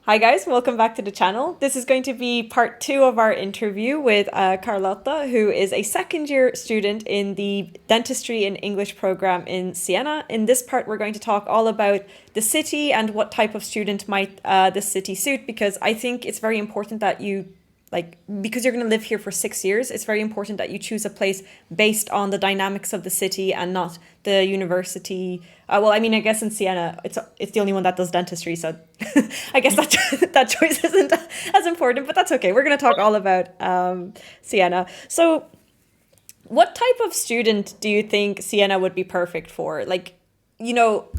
Hi guys, welcome back to the channel. This is going to be part two of our interview with Carlotta, who is a second year student in the Dentistry and English program in Siena. In this part, we're going to talk all about the city and what type of student might the city suit, because I think it's very important that because you're going to live here for 6 years, it's very important that you choose a place based on the dynamics of the city and not the university. Well, I mean, I guess in Siena, it's the only one that does dentistry, so I guess that choice isn't as important, but that's okay. We're going to talk all about Siena. So, what type of student do you think Siena would be perfect for?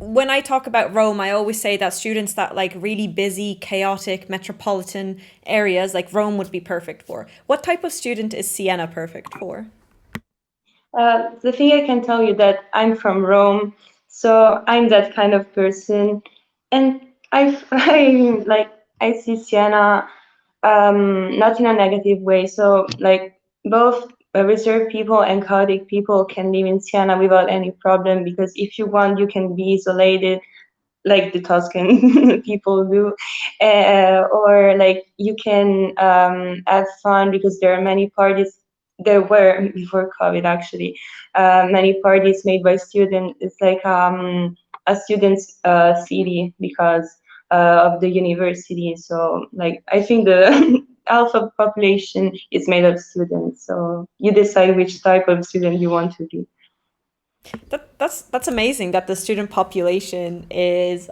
When I talk about Rome, I always say that students that like really busy, chaotic, metropolitan areas, like Rome would be perfect for. What type of student is Siena perfect for? The thing I can tell you that I'm from Rome, so I'm that kind of person, and I like I see Siena not in a negative way. So like both reserved people and chaotic people can live in Siena without any problem because if you want, you can be isolated like the Tuscan people do, or like you can have fun because there are many parties. There were before COVID actually, many parties made by students. It's like a students' city because of the university. So like I think the half of population is made of students. So you decide which type of student you want to be. That's amazing that the student population is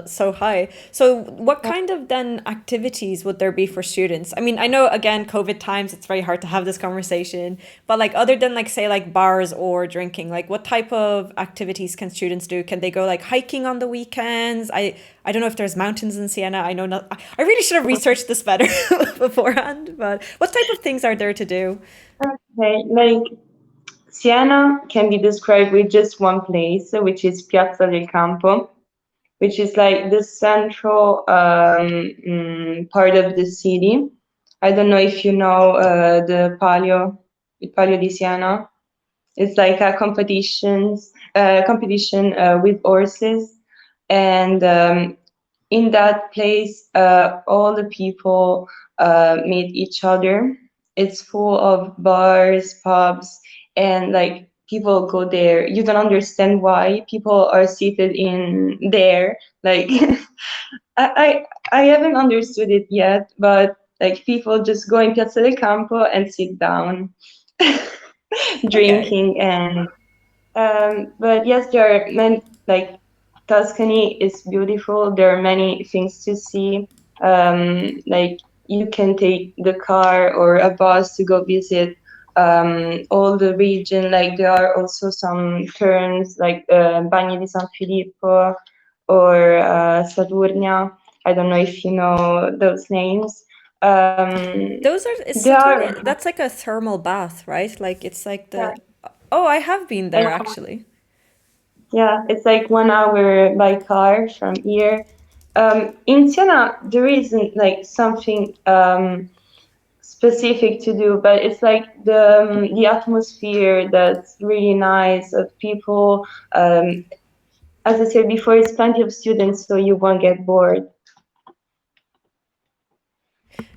so high. So, what kind of then activities would there be for students? I mean, I know again, COVID times, it's very hard to have this conversation, but like other than like say like bars or drinking, like what type of activities can students do? Can they go like hiking on the weekends? I don't know if there's mountains in Siena. I know not. I really should have researched this better beforehand. But what type of things are there to do? Okay, like Siena can be described with just one place, which is Piazza del Campo, which is like the central part of the city. I don't know if you know the Palio di Siena. It's like a competition with horses, and in that place, all the people meet each other. It's full of bars, pubs, and like people go there. You don't understand why people are seated in there. Like I, I haven't understood it yet, but like people just go in Piazza del Campo and sit down, Okay. drinking and but yes, there are many, like Tuscany is beautiful. There are many things to see. Like you can take the car or a bus to go visit all the region. Like there are also some turns like Bagni di San Filippo or Saturnia. I don't know if you know those names. Those are is There are Saturnia. That's like a thermal bath, right? Like it's like the. Oh, I have been there actually. Yeah, it's like 1 hour by car from here. In Siena, there isn't like something specific to do, but it's like the atmosphere that's really nice of people. As I said before, it's plenty of students, so you won't get bored.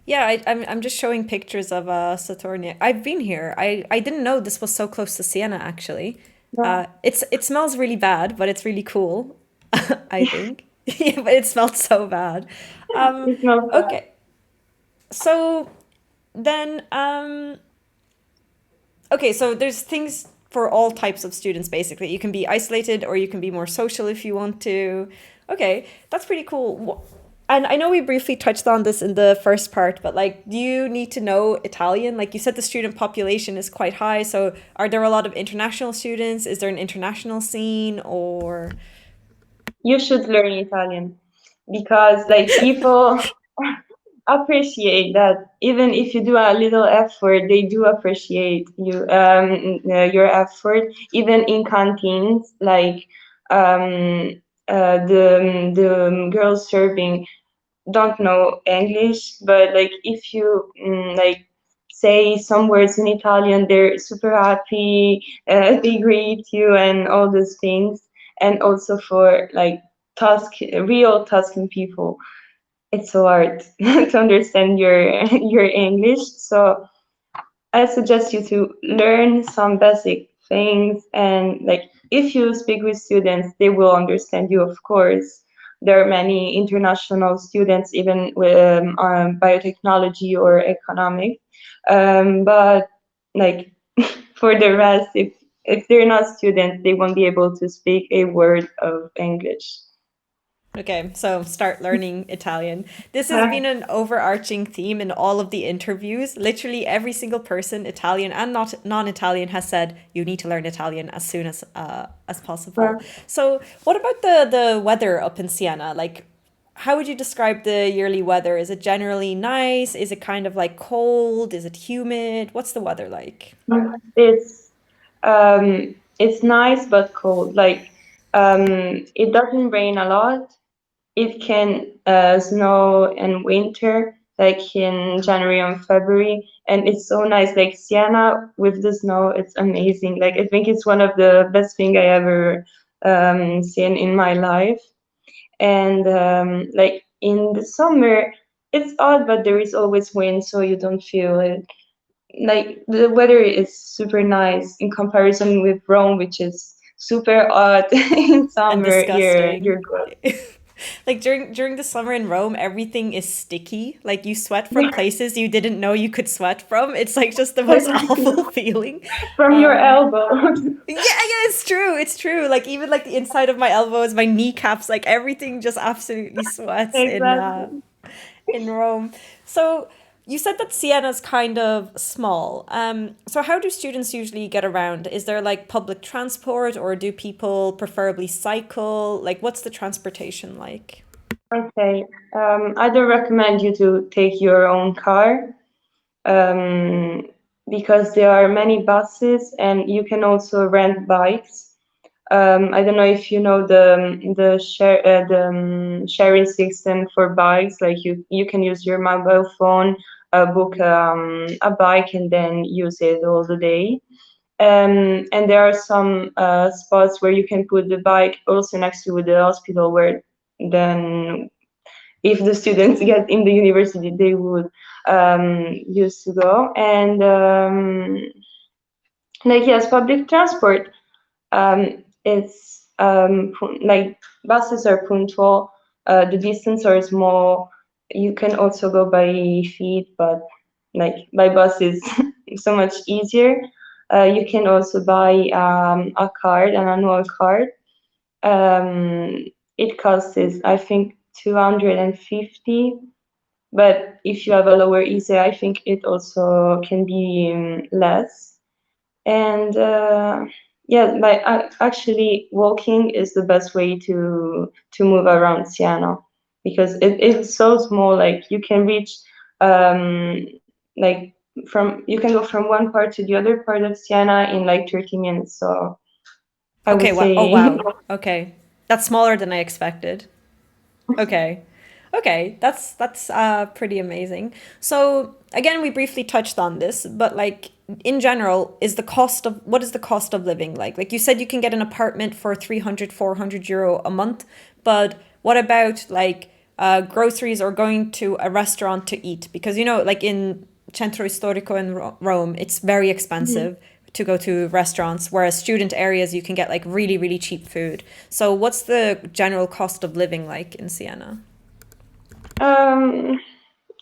Yeah, I'm just showing pictures of Saturnia. I've been here. I didn't know this was so close to Siena actually. Yeah, It smells really bad, but it's really cool. I think. Yeah, but it smelled so bad. it's not bad. Okay, so then okay, so there's things for all types of students basically. You can be isolated or you can be more social if you want to. Okay, that's pretty cool. And I know we briefly touched on this in the first part, but like, do you need to know Italian? Like you said, the student population is quite high. So are there a lot of international students? Is there an international scene or? You should learn Italian because like people appreciate that even if you do a little effort they do appreciate your effort even in canteens like the girls serving don't know English but like if you like say some words in Italian they're super happy they greet you and all those things and also for like Tusk real Tuscan people it's so hard to understand your English. So I suggest you to learn some basic things, and like if you speak with students, they will understand you, of course. There are many international students, even with biotechnology or economics. But like for the rest, if they're not students, they won't be able to speak a word of English. Okay, so start learning Italian. This has been an overarching theme in all of the interviews. Literally every single person, Italian and not non-Italian, has said you need to learn Italian as possible. So, what about the weather up in Siena? Like, how would you describe the yearly weather? Is it generally nice? Is it kind of like cold? Is it humid? What's the weather like? It's it's nice but cold. Like it doesn't rain a lot. It can snow in winter, like in January and February, and it's so nice. Like Siena with the snow, it's amazing. Like I think it's one of the best thing I ever seen in my life. And like in the summer, it's odd, but there is always wind, so you don't feel it. Like the weather is super nice in comparison with Rome, which is super hot in And summer. You're disgusting. good. Like during the summer in Rome, everything is sticky. Like you sweat from places you didn't know you could sweat from. It's like just the most Exactly. awful feeling. From your Um, elbow. yeah, it's true. It's true. Like even like the inside of my elbows, my kneecaps, like everything just absolutely sweats Exactly. in Rome. So you said that Siena's kind of small. So how do students usually get around? Is there like public transport, or do people preferably cycle? Like what's the transportation like? Okay. I don't recommend you to take your own car, um, because there are many buses and you can also rent bikes. I don't know if you know the sharing system for bikes. Like you can use your mobile phone, book a bike, and then use it all the day. And there are some spots where you can put the bike also next to the hospital, where then if the students get in the university, they would used to go. And like yes, public transport. It's like buses are punctual. The distance are small. You can also go by feet, but like by bus is so much easier. You can also buy a card, an annual card. Um, it costs is I think 250. But if you have a lower ESA, I think it also can be less. And yeah, like actually, walking is the best way to move around Siena, because it's so small. Like you can reach um, like from you can go from one part to the other part of Siena in like 30 minutes. So I would Okay, wow. Oh say wow. Okay. That's smaller than I expected. Okay. Okay, that's pretty amazing. So again, we briefly touched on this, but like in general, is the cost of what is the cost of living like? Like you said you can get an apartment for 300, 400 euro a month, but what about like groceries or going to a restaurant to eat? Because you know, like in Centro Storico in Rome, it's very expensive to go to restaurants, whereas student areas you can get like really, really cheap food. So what's the general cost of living like in Siena? um,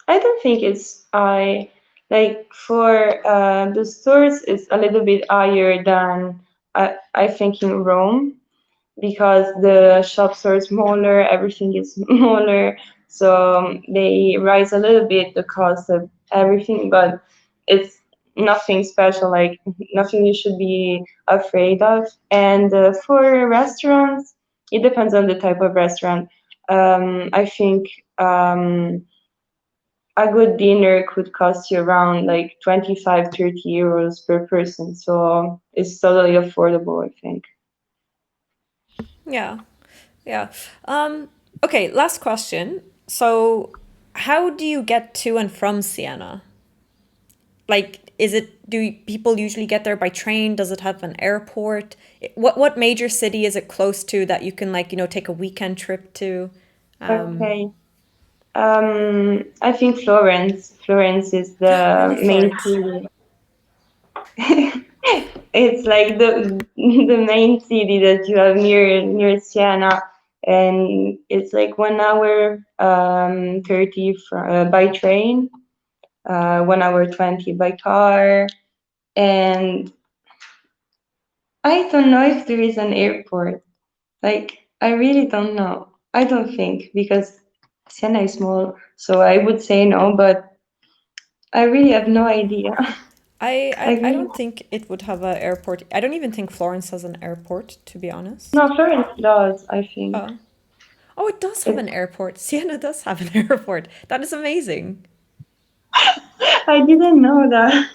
I don't think it's I like for the stores it's a little bit higher than I think in Rome, because the shops are smaller, everything is smaller, so they rise a little bit the cost of everything, but it's nothing special, like nothing you should be afraid of. And for restaurants, it depends on the type of restaurant. I think a good dinner could cost you around like 25, 30 euros per person, so it's totally affordable, I think. Yeah. Yeah. Okay, last question. So how do you get to and from Siena? Like do people usually get there by train? Does it have an airport? What major city is it close to that you can like, take a weekend trip to? Um, Okay. I think Florence. Florence is I the love main Florence. city. It's like the main city that you have near Siena, and it's like 1 hour 30 by train, 1 hour 20 by car, and I don't know if there is an airport. Like I really don't know. I don't think because Siena is small, so I would say no, but I really have no idea. I Like I really, don't think it would have an airport. I don't even think Florence has an airport, to be honest. no, Florence does. I think Oh. Oh, it does have it's. an airport. Siena does have an airport. That is amazing. I didn't know that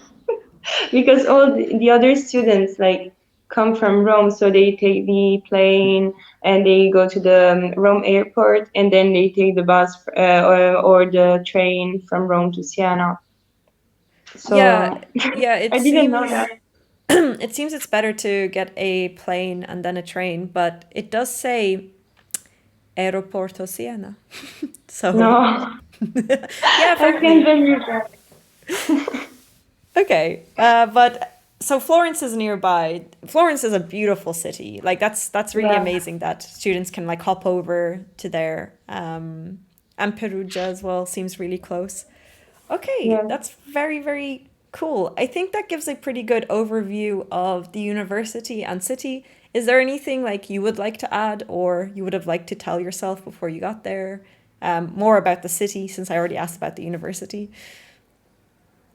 because all the other students like come from Rome, so they take the plane and they go to the Rome airport, and then they take the bus or the train from Rome to Siena. Yeah, So yeah, it I didn't know seems that. it seems it's better to get a plane and then a train, but it does say Aeroporto Siena. So, No, yeah, I can't apparently. believe that. Okay. But so Florence is nearby. Florence is a beautiful city. Like that's really Yeah, amazing that students can like hop over to there. And Perugia as well seems really close. Okay, yeah. that's very, very cool. I think that gives a pretty good overview of the university and city. Is there anything like you would like to add or you would have liked to tell yourself before you got there? More about the city, since I already asked about the university.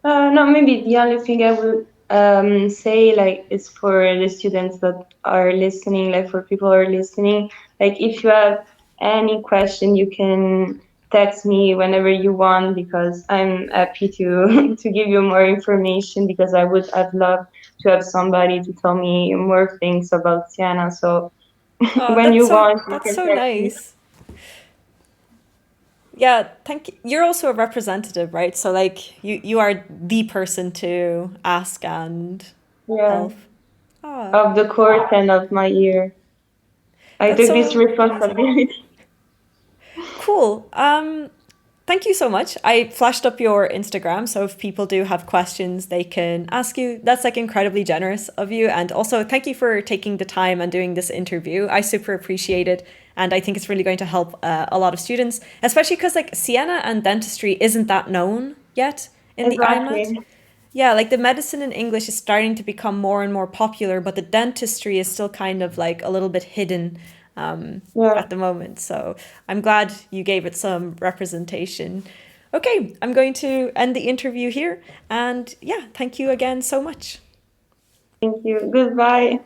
No, maybe the only thing I would say like is for the students that are listening, like for people who are listening, like if you have any question, you can text me whenever you want because I'm happy to to give you more information because I would have loved to have somebody to tell me more things about Siena. So Oh, when you want, you that's can so text me. nice. Yeah, thank you. You're also a representative, right? So like you are the person to ask and Yeah, help. Ah, of the course and of my year. I that's took this so amazing. responsibility. Cool. Thank you so much. I flashed up your Instagram, so if people do have questions, they can ask you. That's like incredibly generous of you. And also, thank you for taking the time and doing this interview. I super appreciate it. And I think it's really going to help a lot of students, especially because like Siena and dentistry isn't that known yet in the IMAT. Exactly. Yeah, like the medicine in English is starting to become more and more popular, but the dentistry is still kind of like a little bit hidden Yeah. at the moment. So I'm glad you gave it some representation. Okay, I'm going to end the interview here. And yeah, thank you again so much. Thank you. Goodbye.